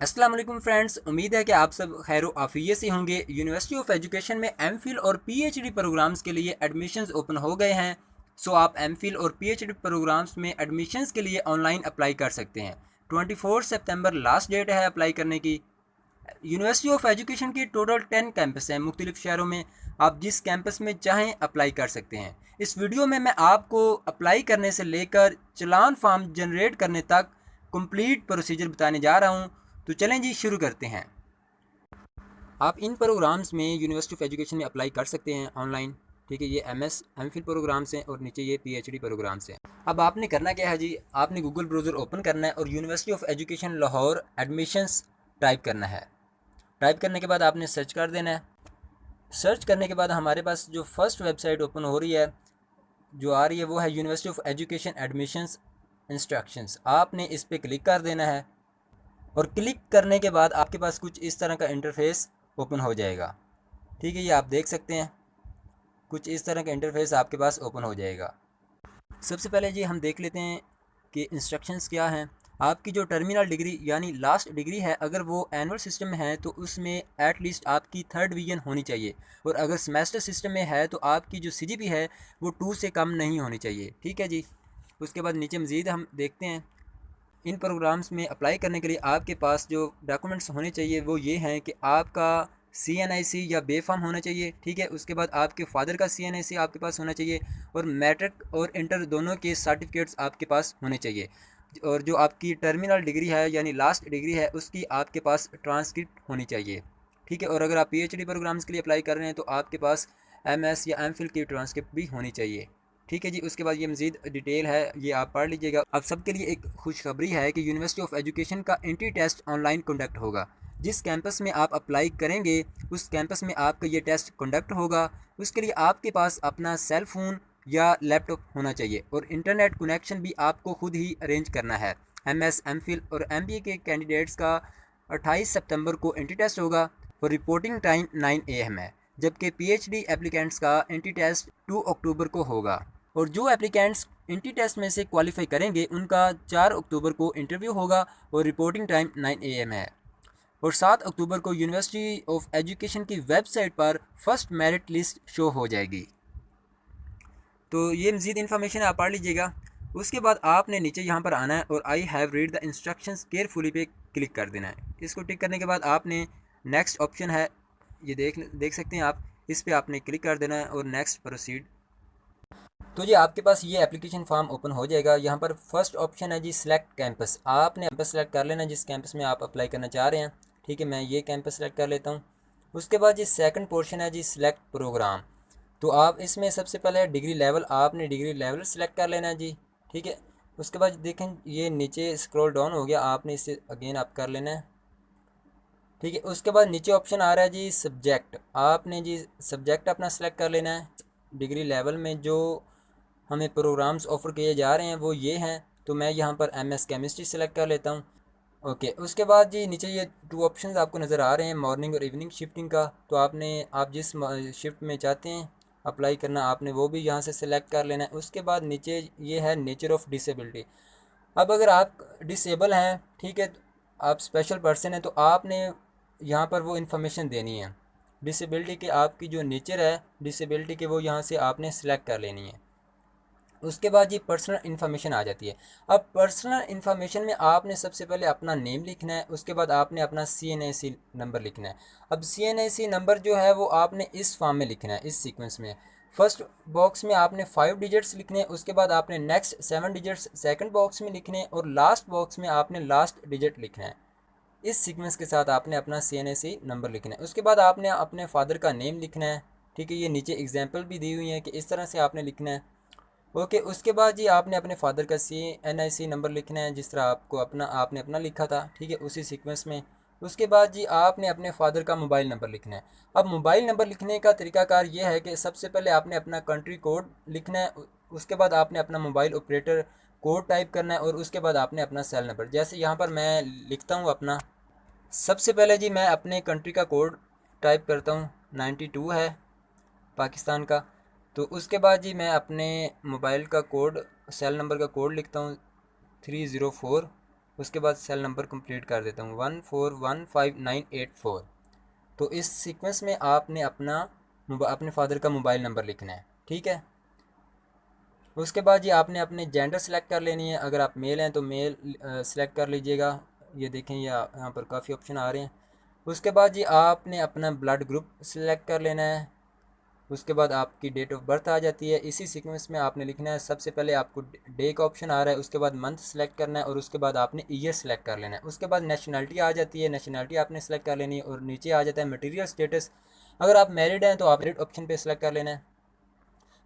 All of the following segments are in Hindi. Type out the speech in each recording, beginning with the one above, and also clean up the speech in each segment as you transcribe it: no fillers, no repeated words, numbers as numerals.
अस्सलाम वालेकुम फ्रेंड्स, उम्मीद है कि आप सब खैर आफियत से होंगे। यूनिवर्सिटी ऑफ एजुकेशन में एमफिल और पीएचडी प्रोग्राम्स के लिए एडमिशन्स ओपन हो गए हैं। सो आप एमफिल और पीएचडी प्रोग्राम्स में एडमिशन्स के लिए ऑनलाइन अप्लाई कर सकते हैं। 24 सितंबर लास्ट डेट है अप्लाई करने की। यूनिवर्सिटी ऑफ एजुकेशन के टोटल 10 कैंपस हैं मुख्तलिफ शहरों में। आप जिस कैंपस में चाहें अप्लाई कर सकते हैं। इस वीडियो में मैं आपको अप्लाई करने से लेकर चलान फॉर्म जनरेट करने तक कंप्लीट प्रोसीजर बताने जा रहा हूँ। तो चलें जी, शुरू करते हैं। आप इन प्रोग्राम्स में यूनिवर्सिटी ऑफ एजुकेशन में अप्लाई कर सकते हैं ऑनलाइन। ठीक है, ये एमफिल प्रोग्राम्स हैं और नीचे ये पीएचडी प्रोग्राम्स हैं। अब आपने करना क्या है जी, आपने गूगल ब्राउज़र ओपन करना है और university of education Lahore admissions type करना है। टाइप करने के बाद आपने सर्च कर देना है। सर्च करने के बाद हमारे पास जो फर्स्ट वेबसाइट ओपन हो रही है, जो आ रही है, वो है university of education admissions instructions. आपने इस पर क्लिक कर देना है और क्लिक करने के बाद आपके पास कुछ इस तरह का इंटरफेस ओपन हो जाएगा। ठीक है, ये आप देख सकते हैं, कुछ इस तरह का इंटरफेस आपके पास ओपन हो जाएगा। सबसे पहले जी हम देख लेते हैं कि इंस्ट्रक्शंस क्या हैं। आपकी जो टर्मिनल डिग्री यानी लास्ट डिग्री है, अगर वो एनुअल सिस्टम में है तो उसमें एट लीस्ट आपकी 3rd डिवीजन होनी चाहिए, और अगर सेमेस्टर सिस्टम में है तो आपकी जो सीजीपी है वो 2 से कम नहीं होनी चाहिए। ठीक है जी। उसके बाद नीचे मज़ीद हम देखते हैं, इन प्रोग्राम्स में अप्लाई करने के लिए आपके पास जो डॉक्यूमेंट्स होने चाहिए वो ये हैं कि आपका CNIC या बे फॉर्म होना चाहिए। ठीक है, उसके बाद आपके फादर का CNIC आपके पास होना चाहिए, और मैट्रिक और इंटर दोनों के सर्टिफिकेट्स आपके पास होने चाहिए। और जो आपकी टर्मिनल डिग्री है यानी लास्ट डिग्री है, उसकी आपके पास ट्रांसक्रिप्ट होनी चाहिए। ठीक है, और अगर आप PhD प्रोग्राम्स के लिए अप्लाई कर रहे हैं तो आपके पास MS या MPhil की ट्रांसक्रिप्ट भी होनी चाहिए। ठीक है जी। उसके बाद ये मज़ीद डिटेल है, ये आप पढ़ लीजिएगा। अब सबके लिए एक खुशखबरी है कि यूनिवर्सिटी ऑफ एजुकेशन का एंट्री टेस्ट ऑनलाइन कंडक्ट होगा। जिस कैंपस में आप अप्लाई करेंगे उस कैंपस में आपका ये टेस्ट कंडक्ट होगा। उसके लिए आपके पास अपना सेल फ़ोन या लैपटॉप होना चाहिए, और इंटरनेट कनेक्शन भी आपको खुद ही अरेंज करना है। MS, MPhil और MBA के कैंडिडेट्स का 28 सितंबर को एंट्री टेस्ट होगा और रिपोर्टिंग टाइम 9 AM है, जबकि PhD एप्लीकेंट्स का एंट्री टेस्ट 2 अक्टूबर को होगा। और जो एप्लीकेंट्स एंट्री टेस्ट में से क्वालिफाई करेंगे उनका 4 अक्टूबर को इंटरव्यू होगा और रिपोर्टिंग टाइम 9 AM है। और 7 अक्टूबर को यूनिवर्सिटी ऑफ एजुकेशन की वेबसाइट पर फर्स्ट मेरिट लिस्ट शो हो जाएगी। तो ये मज़ीद इन्फॉर्मेशन आप पढ़ लीजिएगा। उसके बाद आपने नीचे यहाँ पर आना है और I have read the instructions carefully पे क्लिक कर देना है। इसको टिक करने के बाद आपने नेक्स्ट ऑप्शन है, ये देख सकते हैं आप, इस पर आपने क्लिक कर देना है और नेक्स्ट प्रोसीड। तो जी आपके पास ये एप्लीकेशन फॉर्म ओपन हो जाएगा। यहाँ पर फर्स्ट ऑप्शन है जी सिलेक्ट कैंपस। आपने कैंपस सेलेक्ट कर लेना जिस कैंपस में आप अप्लाई करना चाह रहे हैं। ठीक है, मैं ये कैंपस सेलेक्ट कर लेता हूँ। उसके बाद जी सेकंड पोर्शन है जी सिलेक्ट प्रोग्राम। तो आप इसमें सबसे पहले डिग्री लेवल, आपने डिग्री लेवल सेलेक्ट कर लेना है जी। ठीक है, उसके बाद देखें ये नीचे स्क्रॉल डाउन हो गया, आपने इसे अगेन आप कर लेना है। ठीक है, उसके बाद नीचे ऑप्शन आ रहा है जी सब्जेक्ट। आपने जी सब्जेक्ट अपना सेलेक्ट कर लेना है। डिग्री लेवल में जो हमें प्रोग्राम्स ऑफ़र किए जा रहे हैं वो ये हैं, तो मैं यहाँ पर MS केमिस्ट्री सेलेक्ट कर लेता हूँ। ओके, उसके बाद जी नीचे ये 2 ऑप्शंस आपको नज़र आ रहे हैं, मॉर्निंग और इवनिंग शिफ्टिंग का। तो आप जिस शिफ्ट में चाहते हैं अप्लाई करना, आपने वो भी यहाँ से सिलेक्ट कर लेना है। उसके बाद नीचे ये है नेचर ऑफ़ डिसेबिलिटी। अब अगर आप डिसेबल हैं, ठीक है, आप स्पेशल पर्सन हैं, तो आपने यहाँ पर वो इन्फॉर्मेशन देनी है डिसेबिलिटी के, आपकी जो नेचर है डिसेबिलिटी के, वो यहाँ से आपने सेलेक्ट कर लेनी है। उसके बाद ये पर्सनल इन्फॉर्मेशन आ जाती है। अब पर्सनल इन्फॉर्मेशन में आपने सबसे पहले अपना नेम लिखना है, उसके बाद आपने अपना CNIC नंबर लिखना है। अब CNIC नंबर जो है वो आपने इस फॉर्म में लिखना है, इस सीक्वेंस में। फर्स्ट बॉक्स में आपने 5 डिजिट्स लिखने हैं, उसके बाद आपने नेक्स्ट 7 डिजिट्स सेकंड बॉक्स में लिखने हैं, और लास्ट बॉक्स में आपने लास्ट डिजिट लिखना है। इस सीक्वेंस के साथ आपने अपना CNIC नंबर लिखना है। उसके बाद आपने अपने फादर का नेम लिखना है। ठीक है, ये नीचे एग्जाम्पल भी दी हुई है कि इस तरह से आपने लिखना है। ओके, उसके बाद जी आपने अपने फादर का CNIC नंबर लिखना है, जिस तरह आपने अपना लिखा था। ठीक है, उसी सीक्वेंस में। उसके बाद जी आपने अपने फादर का मोबाइल नंबर लिखना है। अब मोबाइल नंबर लिखने का तरीकाकार ये है कि सबसे पहले आपने अपना कंट्री कोड लिखना है, उसके बाद आपने अपना मोबाइल ऑपरेटर कोड टाइप करना है, और उसके बाद आपने अपना सेल नंबर, जैसे यहाँ पर मैं लिखता हूँ अपना। सबसे पहले जी मैं अपने कंट्री का कोड टाइप करता हूँ, 92 है पाकिस्तान का। तो उसके बाद जी मैं अपने मोबाइल का कोड, सेल नंबर का कोड लिखता हूँ 304। उसके बाद सेल नंबर कंप्लीट कर देता हूँ 14159884। तो इस सीक्वेंस में आपने अपने फादर का मोबाइल नंबर लिखना है, ठीक है। उसके बाद ये आपने अपने जेंडर सेलेक्ट कर लेनी है। अगर आप मेल हैं तो मेल सेलेक्ट कर लीजिएगा। ये देखें यहाँ पर काफ़ी ऑप्शन आ रहे हैं। उसके बाद जी आपने अपना ब्लड ग्रुप सेलेक्ट कर लेना है। उसके बाद आपकी डेट ऑफ बर्थ आ जाती है। इसी सीक्वेंस में आपने लिखना है, सबसे पहले आपको डे का ऑप्शन आ रहा है, उसके बाद मंथ सेलेक्ट करना है और उसके बाद आपने ईयर सेलेक्ट कर लेना है। उसके बाद नेशनलिटी आ जाती है, नेशनलिटी आपने सेलेक्ट कर लेनी है और नीचे आ जाता है मटेरियल स्टेटस। अगर आप मैरिड हैं तो आप मैरिड ऑप्शन पे सेलेक्ट कर लेना है।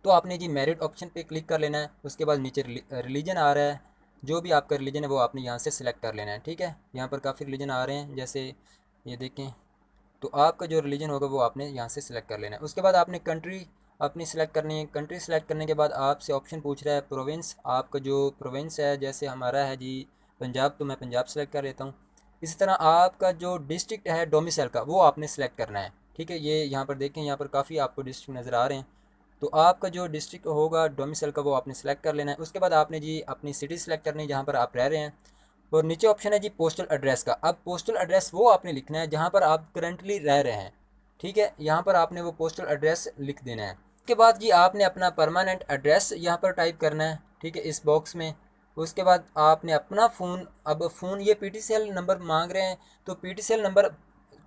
तो आपने जी मैरिड ऑप्शन पे क्लिक कर लेना है। उसके बाद नीचे रिलीजन आ रहा है, जो भी आपका रिलीजन है वो आपने यहाँ से सिलेक्ट कर लेना है, ठीक है। यहाँ पर काफ़ी रिलीजन आ रहे हैं, जैसे ये देखें। तो आपका जो रिलीजन होगा वो आपने यहाँ से सिलेक्ट कर लेना है। उसके बाद आपने कंट्री अपनी सिलेक्ट करनी है। कंट्री सेलेक्ट करने के बाद आपसे ऑप्शन पूछ रहा है प्रोविंस, आपका जो प्रोविंस है, जैसे हमारा है जी पंजाब, तो मैं पंजाब सेलेक्ट कर लेता हूँ। इसी तरह आपका जो डिस्ट्रिक्ट है डोमिसाइल का, वो आपने सेलेक्ट करना है, ठीक है। ये यहाँ पर देखें, यहाँ पर काफ़ी आपको डिस्ट्रिक्ट नज़र आ रहे हैं। तो आपका जो डिस्ट्रिक्ट होगा डोमिसाइल का, वो आपने सेलेक्ट कर लेना है। उसके बाद आपने जी अपनी सिटी सेलेक्ट करनी है जहाँ पर आप रह रहे हैं। और नीचे ऑप्शन है जी पोस्टल एड्रेस का। अब पोस्टल एड्रेस वो आपने लिखना है जहाँ पर आप करंटली रह रहे हैं, ठीक है। यहाँ पर आपने वो पोस्टल एड्रेस लिख देना है। उसके बाद जी आपने अपना परमानेंट एड्रेस यहाँ पर टाइप करना है, ठीक है, इस बॉक्स में। उसके बाद आपने अपना फ़ोन, अब फ़ोन ये PTCL नंबर मांग रहे हैं, तो PTCL नंबर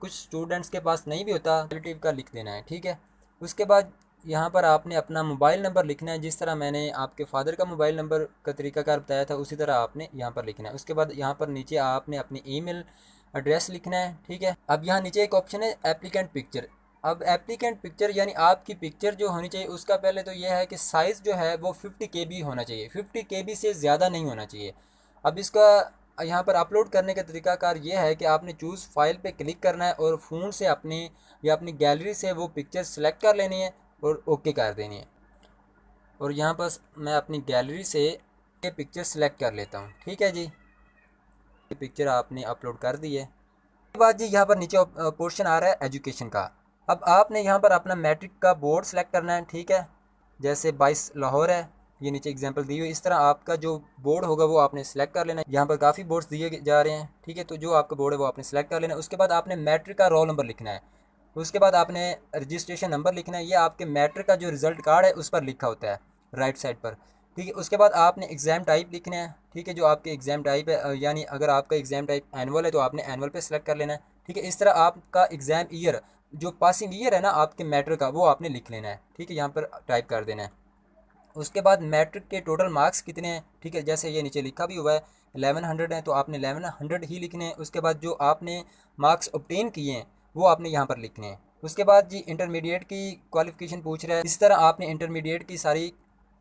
कुछ स्टूडेंट्स के पास नहीं भी होता, रिलेटिव का लिख देना है, ठीक है। उसके बाद यहाँ पर आपने अपना मोबाइल नंबर लिखना है, जिस तरह मैंने आपके फादर का मोबाइल नंबर का तरीकाकार बताया था उसी तरह आपने यहाँ पर लिखना है। उसके बाद यहाँ पर नीचे आपने अपनी ईमेल एड्रेस लिखना है, ठीक है। अब यहाँ नीचे एक ऑप्शन है एप्लीकेंट पिक्चर। अब एप्लीकेंट पिक्चर यानी आपकी पिक्चर जो होनी चाहिए, उसका पहले तो यह है कि साइज़ जो है वो 50 KB होना चाहिए, 50 KB से ज़्यादा नहीं होना चाहिए। अब इसका यहाँ पर अपलोड करने का तरीकाकार ये है कि आपने चूज़ फाइल पे क्लिक करना है और फ़ोन से अपने या अपनी गैलरी से वो पिक्चर सेलेक्ट कर लेनी है और ओके कर देनी है। और यहाँ पर मैं अपनी गैलरी से ये पिक्चर सेलेक्ट कर लेता हूँ, ठीक है जी। ये पिक्चर आपने अपलोड कर दी है। उसके बाद जी यहाँ पर नीचे पोर्शन आ रहा है एजुकेशन का। अब आपने यहाँ पर अपना मैट्रिक का बोर्ड सेलेक्ट करना है, ठीक है। जैसे 22 लाहौर है, ये नीचे एग्जांपल दी हुई। इस तरह आपका जो बोर्ड होगा वो आपने सेलेक्ट कर लेना है। यहाँ पर काफ़ी बोर्ड्स दिए जा रहे हैं, ठीक है। तो जो आपका बोर्ड है वो आपने सेलेक्ट कर लेना है। उसके बाद आपने मैट्रिक का रोल नंबर लिखना है। उसके बाद आपने रजिस्ट्रेशन नंबर लिखना है। ये आपके मैट्रिक का जो रिज़ल्ट कार्ड है उस पर लिखा होता है राइट साइड पर, ठीक है। उसके बाद आपने एग्ज़ाम टाइप लिखना है, ठीक है, जो आपके एग्ज़ाम टाइप है, यानी अगर आपका एग्ज़ाम टाइप एनुअल है तो आपने एनुअल पे सेलेक्ट कर लेना है, ठीक है। इस तरह आपका एग्ज़ाम ईयर, जो पासिंग ईयर है ना आपके मैट्रिक का, वो आपने लिख लेना है, ठीक है, यहाँ पर टाइप कर देना है। उसके बाद मैट्रिक के टोटल मार्क्स कितने हैं, ठीक है, जैसे ये नीचे लिखा भी हुआ है 1100 है, तो आपने 1100 ही लिखने हैं। उसके बाद जो आपने मार्क्स ऑब्टेन किए हैं वो आपने यहाँ पर लिखने हैं। उसके बाद जी इंटरमीडिएट की क्वालिफिकेशन पूछ रहा है, इस तरह आपने इंटरमीडिएट की सारी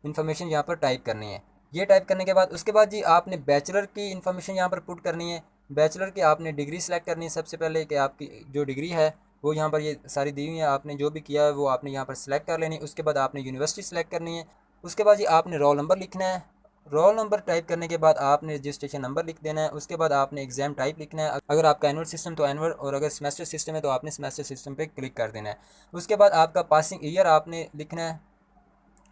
इन्फॉर्मेशन यहाँ पर टाइप करनी है। ये टाइप करने के बाद उसके बाद जी आपने बैचलर की इन्फॉर्मेशन यहाँ पर पुट करनी है। बैचलर की आपने डिग्री सेलेक्ट करनी है सबसे पहले, कि आपकी जो डिग्री है वो यहाँ पर ये सारी दी हुई है। आपने जो भी किया है वो आपने यहाँ पर सेलेक्ट कर लेनी है। उसके बाद आपने यूनिवर्सिटी सेलेक्ट करनी है। उसके बाद जी आपने रोल नंबर लिखना है। रोल नंबर टाइप करने के बाद आपने रजिस्ट्रेशन नंबर लिख देना है। उसके बाद आपने एग्ज़ाम टाइप लिखना है। अगर आपका एनुअल सिस्टम तो एनुअल, और अगर सेमेस्टर सिस्टम है तो आपने सेमेस्टर सिस्टम पे क्लिक कर देना है। उसके बाद आपका पासिंग ईयर आपने लिखना है,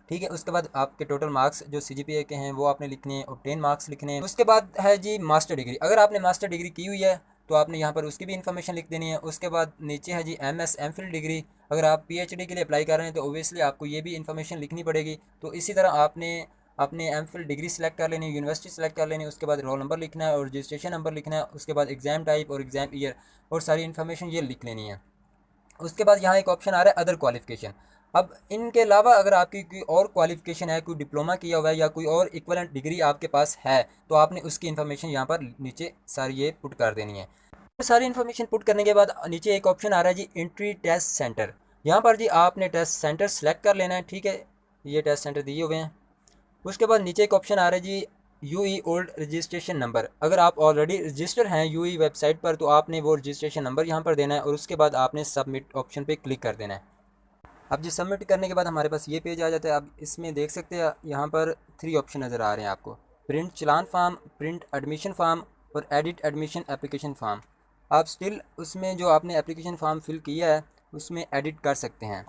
ठीक है। उसके बाद आपके टोटल मार्क्स जो CGPA के हैं वो आपने लिखने हैं, ऑब्टेन मार्क्स लिखने हैं। उसके बाद है जी मास्टर डिग्री। अगर आपने मास्टर डिग्री की हुई है तो आपने यहाँ पर उसकी भी इन्फॉर्मेशन लिख देनी है। उसके बाद नीचे है जी MS MPhil डिग्री। अगर आप PhD के लिए अप्लाई कर रहे हैं तो ओबियसली आपको ये भी इन्फॉर्मेशन लिखनी पड़ेगी। तो इसी तरह आपने अपने MPhil डिग्री सेलेक्ट कर लेनी है, यूनिवर्सिटी सेलेक्ट कर लेनी है। उसके बाद रोल नंबर लिखना है और रजिस्ट्रेशन नंबर लिखना है। उसके बाद एग्ज़ाम टाइप और एग्ज़ाम ईयर और सारी इन्फॉर्मेशन ये लिख लेनी है। उसके बाद यहाँ एक ऑप्शन आ रहा है अदर क्वालिफिकेशन। अब इनके अलावा अगर आपकी कोई और क्वालिफिकेशन है, कोई डिप्लोमा किया हुआ है या कोई और इक्विवेलेंट डिग्री आपके पास है, तो आपने उसकी इन्फॉर्मेशन यहाँ पर नीचे सारी ये पुट कर देनी है। सारी इन्फॉर्मेशन पुट करने के बाद नीचे एक ऑप्शन आ रहा है जी एंट्री टेस्ट सेंटर। यहाँ पर जी आपने टेस्ट सेंटर सेलेक्ट कर लेना है, ठीक है। ये टेस्ट सेंटर दिए हुए हैं। उसके बाद नीचे एक ऑप्शन आ रहा है जी UE ओल्ड रजिस्ट्रेशन नंबर। अगर आप ऑलरेडी रजिस्टर हैं UE वेबसाइट पर तो आपने वो रजिस्ट्रेशन नंबर यहाँ पर देना है और उसके बाद आपने सबमिट ऑप्शन पे क्लिक कर देना है। अब जी सबमिट करने के बाद हमारे पास ये पेज आ जाता है। अब इसमें देख सकते हैं यहाँ पर 3 ऑप्शन नज़र आ रहे हैं आपको, प्रिंट चलान फार्म, प्रिंट एडमिशन फार्म और एडिट एडमिशन एप्लीकेशन फार्म। आप स्टिल उसमें जो आपने एप्लीकेशन फार्म फिल किया है उसमें एडिट कर सकते हैं।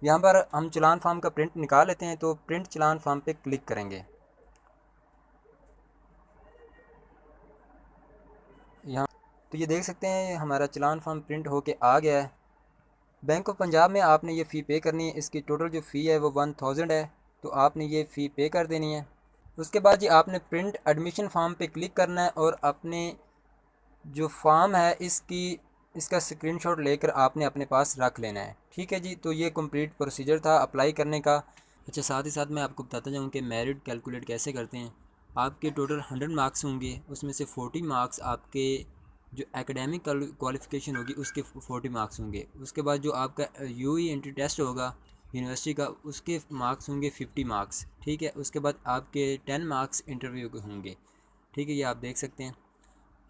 यहाँ पर हम चलान फार्म का प्रिंट निकाल लेते हैं, तो प्रिंट चलान फार्म पे क्लिक करेंगे। तो ये देख सकते हैं हमारा चलान फॉर्म प्रिंट होके आ गया है। बैंक ऑफ पंजाब में आपने ये फ़ी पे करनी है। इसकी टोटल जो फ़ी है वो 1000 है, तो आपने ये फ़ी पे कर देनी है। उसके बाद जी आपने प्रिंट एडमिशन फॉर्म पे क्लिक करना है और अपने जो फॉर्म है इसका स्क्रीनशॉट लेकर आपने अपने पास रख लेना है। ठीक है जी, तो ये कंप्लीट प्रोसीजर था अप्लाई करने का। अच्छा, साथ ही साथ मैं आपको बताता जाऊँ कि मेरिट कैलकुलेट कैसे करते हैं। आपके टोटल 100 मार्क्स होंगे, उसमें से 40 मार्क्स आपके जो एकेडमिक क्वालिफ़िकेशन होगी उसके 40 मार्क्स होंगे। उसके बाद जो आपका यूई एंट्री टेस्ट होगा यूनिवर्सिटी का, उसके मार्क्स होंगे 50 मार्क्स। ठीक है, उसके बाद आपके 10 मार्क्स इंटरव्यू के होंगे। ठीक है, ये आप देख सकते हैं।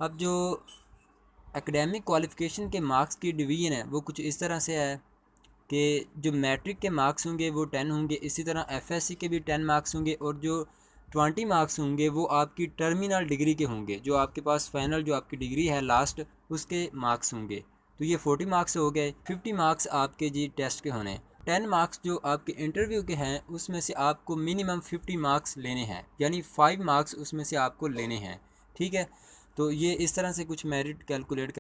अब जो एकेडमिक क्वालिफ़िकेशन के मार्क्स की डिवीज़न है वो कुछ इस तरह से है कि जो मैट्रिक के मार्क्स होंगे वो 10 होंगे, इसी तरह एफएससी के भी 10 मार्क्स होंगे, और जो 20 मार्क्स होंगे वो आपकी टर्मिनल डिग्री के होंगे, जो आपके पास फाइनल जो आपकी डिग्री है लास्ट उसके मार्क्स होंगे। तो ये 40 मार्क्स हो गए। 50 मार्क्स आपके जी टेस्ट के होने। 10 मार्क्स जो आपके इंटरव्यू के हैं उसमें से आपको मिनिमम 50 मार्क्स लेने हैं, यानी 5 मार्क्स उसमें से आपको लेने हैं। ठीक है, तो ये इस तरह से कुछ मेरिट कैलकुलेट